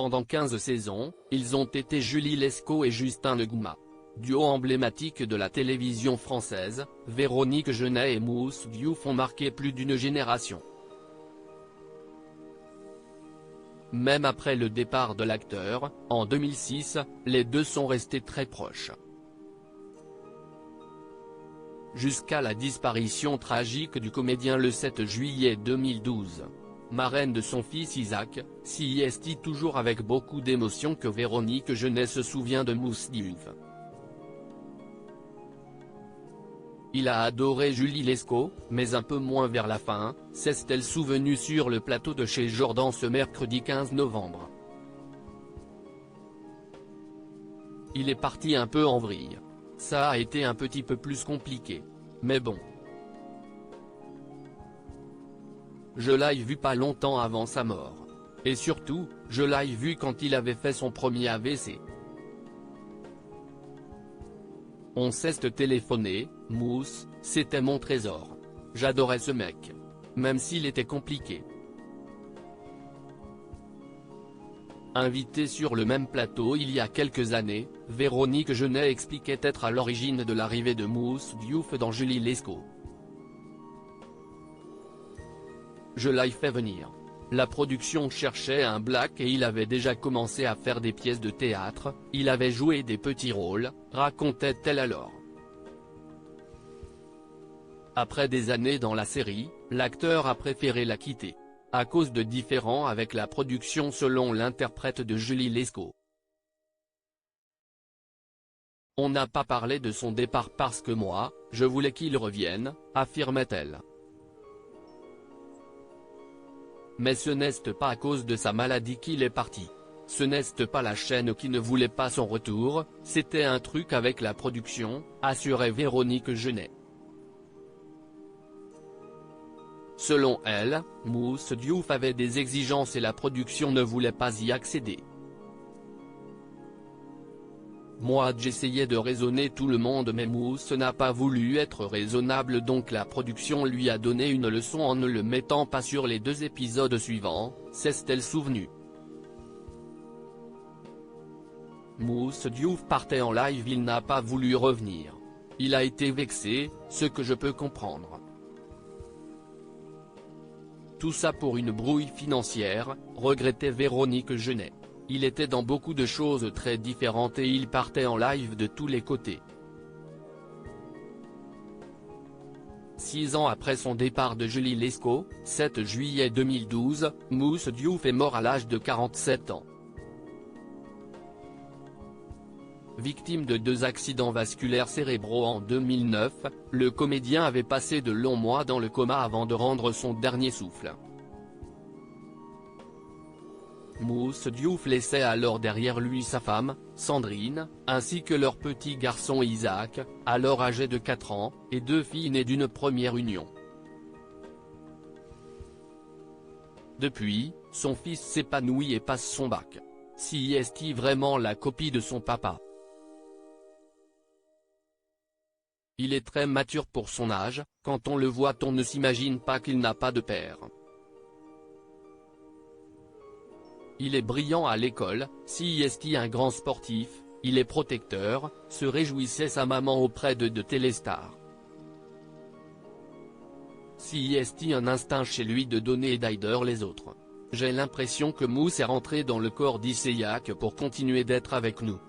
Pendant 15 saisons, ils ont été Julie Lescaut et Justin Legouma. Duo emblématique de la télévision française, Véronique Jeunet et Mousse Diouf ont marqué plus d'une génération. Même après le départ de l'acteur, en 2006, les deux sont restés très proches. Jusqu'à la disparition tragique du comédien le 7 juillet 2012. Marraine de son fils Isaac, c'est toujours avec beaucoup d'émotion que Véronique Jeunet se souvient de Mousse Diouf. Il a adoré Julie Lescaut, mais un peu moins vers la fin, s'est-elle souvenue sur le plateau de chez Jordan ce mercredi 15 novembre. Il est parti un peu en vrille. Ça a été un petit peu plus compliqué. Mais bon. Je l'ai vu pas longtemps avant sa mort. Et surtout, je l'ai vu quand il avait fait son premier AVC. On s'est téléphoné, Mousse, c'était mon trésor. J'adorais ce mec. Même s'il était compliqué. Invitée sur le même plateau il y a quelques années, Véronique Jeunet expliquait être à l'origine de l'arrivée de Mousse Diouf dans Julie Lescaut. Je l'ai fait venir. La production cherchait un black et il avait déjà commencé à faire des pièces de théâtre, il avait joué des petits rôles, racontait-elle alors. Après des années dans la série, l'acteur a préféré la quitter. À cause de différends avec la production selon l'interprète de Julie Lescaut. On n'a pas parlé de son départ parce que moi, je voulais qu'il revienne, affirmait-elle. Mais ce n'est pas à cause de sa maladie qu'il est parti. Ce n'est pas la chaîne qui ne voulait pas son retour, c'était un truc avec la production, assurait Véronique Jeunet. Selon elle, Mousse Diouf avait des exigences et la production ne voulait pas y accéder. Moi j'essayais de raisonner tout le monde mais Mousse n'a pas voulu être raisonnable donc la production lui a donné une leçon en ne le mettant pas sur les 2 épisodes suivants, s'est-elle souvenue. Mousse Diouf partait en live, il n'a pas voulu revenir. Il a été vexé, ce que je peux comprendre. Tout ça pour une brouille financière, regrettait Véronique Jeunet. Il était dans beaucoup de choses très différentes et il partait en live de tous les côtés. 6 ans après son départ de Julie Lescaut, 7 juillet 2012, Mousse Diouf est mort à l'âge de 47 ans. Victime de 2 accidents vasculaires cérébraux en 2009, le comédien avait passé de longs mois dans le coma avant de rendre son dernier souffle. Mousse Diouf laissait alors derrière lui sa femme, Sandrine, ainsi que leur petit garçon Isaac, alors âgé de 4 ans, et 2 filles nées d'une première union. Depuis, son fils s'épanouit et passe son bac. C'est vraiment la copie de son papa. Il est très mature pour son âge, quand on le voit on ne s'imagine pas qu'il n'a pas de père. Il est brillant à l'école, c'est un grand sportif, il est protecteur, se réjouissait sa maman auprès de téléstars. C'est un instinct chez lui de donner et d'aider les autres. J'ai l'impression que Mousse est rentré dans le corps d'Isaac pour continuer d'être avec nous.